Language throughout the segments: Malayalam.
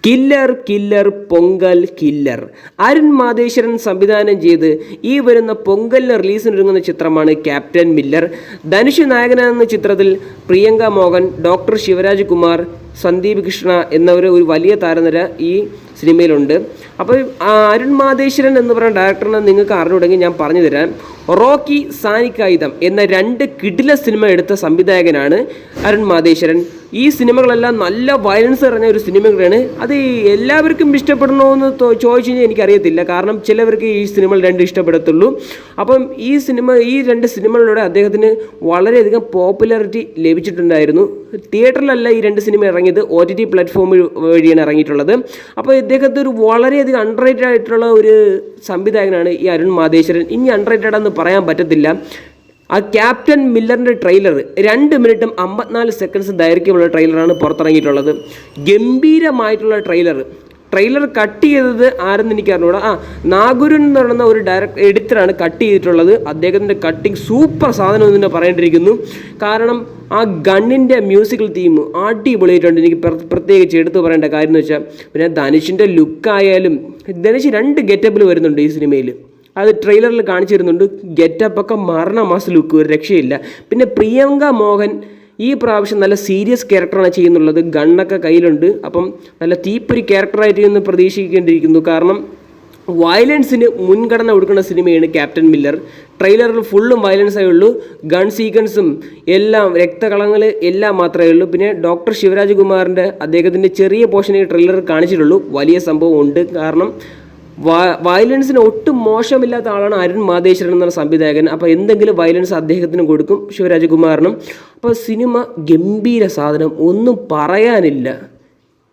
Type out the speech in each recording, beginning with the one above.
Killer killer Pongal killer. Arun Matheswaran സംവിധാനം ചെയ്ത് ഈ വരുന്ന പൊങ്കലിന് റിലീസിനൊരുങ്ങുന്ന ചിത്രമാണ് ക്യാപ്റ്റൻ മില്ലർ. ധനുഷ് നായകനെന്ന ചിത്രത്തിൽ പ്രിയങ്ക മോഹൻ, ഡോക്ടർ ശിവരാജ് കുമാർ, സന്ദീപ് കൃഷ്ണ എന്നവർ ഒരു വലിയ താരനിര ഈ സിനിമയിലുണ്ട്. അപ്പോൾ അരുൺ മാതേശ്വരൻ എന്ന് പറയുന്ന ഡയറക്ടറിനെ നിങ്ങൾക്ക് അറിഞ്ഞുണ്ടെങ്കിൽ ഞാൻ പറഞ്ഞു തരാം. റോക്കി, സാനിക്കായുധം എന്ന 2 കിടില സിനിമ എടുത്ത സംവിധായകനാണ് അരുൺ മാതേശ്വരൻ. ഈ സിനിമകളെല്ലാം നല്ല വയലൻസ് നിറഞ്ഞ ഒരു സിനിമകളാണ്. അത് എല്ലാവർക്കും ഇഷ്ടപ്പെടണമെന്ന് ചോദിച്ചു കഴിഞ്ഞാൽ എനിക്കറിയത്തില്ല. കാരണം ചിലവർക്ക് ഈ സിനിമകൾ 2 ഇഷ്ടപ്പെടത്തുള്ളൂ. അപ്പം ഈ 2 സിനിമകളിലൂടെ അദ്ദേഹത്തിന് വളരെയധികം പോപ്പുലാരിറ്റി ലഭിച്ചിട്ടുണ്ടായിരുന്നു. തിയേറ്ററിലല്ല ഈ 2 സിനിമ ഇറങ്ങിയത്, OTT പ്ലാറ്റ്ഫോം വഴിയാണ് ഇറങ്ങിയിട്ടുള്ളത്. അപ്പോൾ ഇദ്ദേഹത്തെ ഒരു വളരെയധികം അൺറേറ്റഡ് ആയിട്ടുള്ള ഒരു സംവിധായകനാണ് ഈ അരുൺ മാതേശ്വരൻ. ഇനി അൺറേറ്റഡ് എന്ന് പറയാൻ പറ്റത്തില്ല. ആ ക്യാപ്റ്റൻ മില്ലറിൻ്റെ ട്രെയിലർ 2 മിനിറ്റും 54 സെക്കൻഡ്സ് ദൈർഘ്യമുള്ള ട്രെയിലറാണ് പുറത്തിറങ്ങിയിട്ടുള്ളത്. ഗംഭീരമായിട്ടുള്ള ട്രെയിലർ കട്ട് ചെയ്തത് ആരെന്ന് എനിക്ക് അറിഞ്ഞൂടാ. നാഗുരുൻ എന്ന് പറയുന്ന ഒരു എഡിറ്ററാണ് കട്ട് ചെയ്തിട്ടുള്ളത്. അദ്ദേഹത്തിൻ്റെ കട്ടിങ് സൂപ്പർ സാധനം എന്ന് തന്നെ പറയേണ്ടിയിരിക്കുന്നു. കാരണം ആ ഗണ്ണിൻ്റെ മ്യൂസിക്കൽ തീം അടിപൊളിയായിട്ടുണ്ട്. എനിക്ക് പ്രത്യേകിച്ച് എടുത്തു പറയേണ്ട കാര്യം എന്ന് വെച്ചാൽ, പിന്നെ ധനുഷിൻ്റെ ലുക്കായാലും, ധനുഷ് 2 ഗെറ്റപ്പിൽ വരുന്നുണ്ട് ഈ സിനിമയിൽ. അത് ട്രെയിലറിൽ കാണിച്ചിരുന്നുണ്ട്. ഗെറ്റപ്പൊക്കെ മരണമാസ് ലുക്ക്, ഒരു രക്ഷയില്ല. പിന്നെ പ്രിയങ്ക മോഹൻ ഈ പ്രാവശ്യം നല്ല സീരിയസ് ക്യാരക്ടറാണ് ചെയ്യുന്നുള്ളത്. ഗണ്ണൊക്കെ കയ്യിലുണ്ട്. അപ്പം നല്ല തീപ്പൊരി ക്യാരക്ടറായിട്ട് ഇന്ന് പ്രതീക്ഷിക്കേണ്ടിയിരിക്കുന്നു. കാരണം വയലൻസിന് മുൻഗണന കൊടുക്കുന്ന സിനിമയാണ് ക്യാപ്റ്റൻ മില്ലർ. ട്രെയിലറിൽ ഫുള്ളും വയലൻസേ ഉള്ളൂ. ഗൺ സീക്വൻസും എല്ലാം, രക്തകളങ്ങൾ എല്ലാം മാത്രമേ ഉള്ളൂ. പിന്നെ ഡോക്ടർ ശിവരാജ് കുമാറിൻ്റെ അദ്ദേഹത്തിൻ്റെ ചെറിയ പോർഷനെ ട്രെയിലറിൽ കാണിച്ചിട്ടുള്ളൂ. വലിയ സംഭവം ഉണ്ട്. കാരണം വയലൻസിന് ഒട്ടും മോശമില്ലാത്ത ആളാണ് അരുൺ മാതേശ്വരൻ എന്ന സംവിധായകൻ. അപ്പോൾ എന്തെങ്കിലും വയലൻസ് അദ്ദേഹത്തിന് കൊടുക്കും, ശിവരാജ് കുമാറിനും. അപ്പോൾ സിനിമ ഗംഭീര സാധനം, ഒന്നും പറയാനില്ല.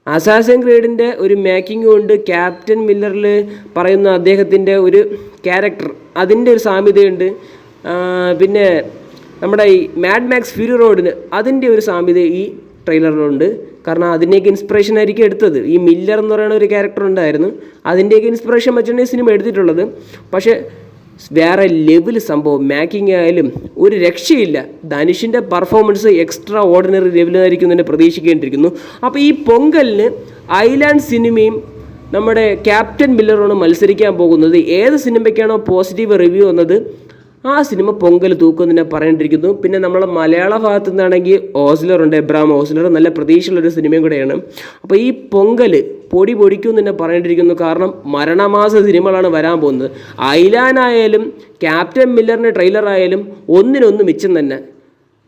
അസാസിൻ ക്രീഡിൻ്റെ ഒരു മേക്കിംഗ് കൊണ്ട് ക്യാപ്റ്റൻ മില്ലറിൽ പറയുന്ന അദ്ദേഹത്തിൻ്റെ ഒരു ക്യാരക്ടർ, അതിൻ്റെ ഒരു സാമ്യതയുണ്ട്. പിന്നെ നമ്മുടെ ഈ മാഡ് മാക്സ് ഫ്യൂരി റോഡിന് അതിൻ്റെ ഒരു സാമ്യത ഈ ട്രെയിലറിലുണ്ട്. കാരണം അതിൻ്റെയൊക്കെ ഇൻസ്പിറേഷൻ ആയിരിക്കും എടുത്തത്. ഈ മില്ലർ എന്ന് പറയുന്ന ഒരു ക്യാരക്ടർ ഉണ്ടായിരുന്നു, അതിൻ്റെയൊക്കെ ഇൻസ്പിറേഷൻ വെച്ചാണ് ഈ സിനിമ എടുത്തിട്ടുള്ളത്. പക്ഷേ വേറെ ലെവൽ സംഭവം, മേക്കിംഗ് ആയാലും ഒരു രക്ഷയില്ല. ധനുഷിൻ്റെ പെർഫോമൻസ് എക്സ്ട്രാ ഓർഡിനറി ലെവലായിരിക്കും തന്നെ പ്രതീക്ഷിക്കേണ്ടിയിരിക്കുന്നു. അപ്പോൾ ഈ പൊങ്കലിന് ഐലാൻഡ് സിനിമയും നമ്മുടെ ക്യാപ്റ്റൻ മില്ലറുമാണ് മത്സരിക്കാൻ പോകുന്നത്. ഏത് സിനിമയ്ക്കാണോ പോസിറ്റീവ് റിവ്യൂ വന്നത് ആ സിനിമ പൊങ്കൽ തൂക്കുമെന്ന് പറയേണ്ടിയിരിക്കുന്നു. പിന്നെ നമ്മളെ മലയാള ഭാഗത്തു നിന്നാണെങ്കിൽ ഓസ്ലറുണ്ട്, എബ്രഹാം ഓസ്ലർ, നല്ല പ്രതീക്ഷയുള്ളൊരു സിനിമയും കൂടെയാണ്. അപ്പോൾ ഈ പൊങ്കൽ പൊടിക്കുമെന്ന് തന്നെ പറയേണ്ടിയിരിക്കുന്നു. കാരണം മരണമാസ സിനിമകളാണ് വരാൻ പോകുന്നത്. ഐലാനായാലും ക്യാപ്റ്റൻ മില്ലറിൻ്റെ ട്രെയിലറായാലും ഒന്നിനൊന്ന് മിച്ചം തന്നെ.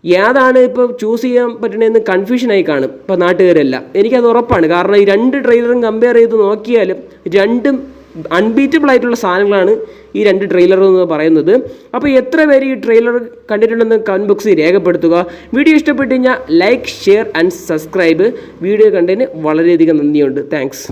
ഏതാണ് ഇപ്പോൾ ചൂസ് ചെയ്യാൻ പറ്റണതെന്ന് കൺഫ്യൂഷനായി കാണും ഇപ്പോൾ നാട്ടുകാരെല്ലാം. എനിക്കത് ഉറപ്പാണ്. കാരണം ഈ 2 ട്രെയിലറും കമ്പയർ ചെയ്ത് നോക്കിയാലും 2ഉം അൺബീറ്റബിൾ ആയിട്ടുള്ള സാധനങ്ങളാണ് ഈ 2 ട്രെയിലർ എന്ന് പറയുന്നത്. അപ്പോൾ എത്ര പേര് ഈ ട്രെയിലർ കണ്ടിട്ടുണ്ടെന്ന് കമൻറ്റ് ബോക്സിൽ രേഖപ്പെടുത്തുക. വീഡിയോ ഇഷ്ടപ്പെട്ടു കഴിഞ്ഞാൽ like, share and subscribe. Video കണ്ടതിന് വളരെയധികം നന്ദിയുണ്ട്. താങ്ക്സ്.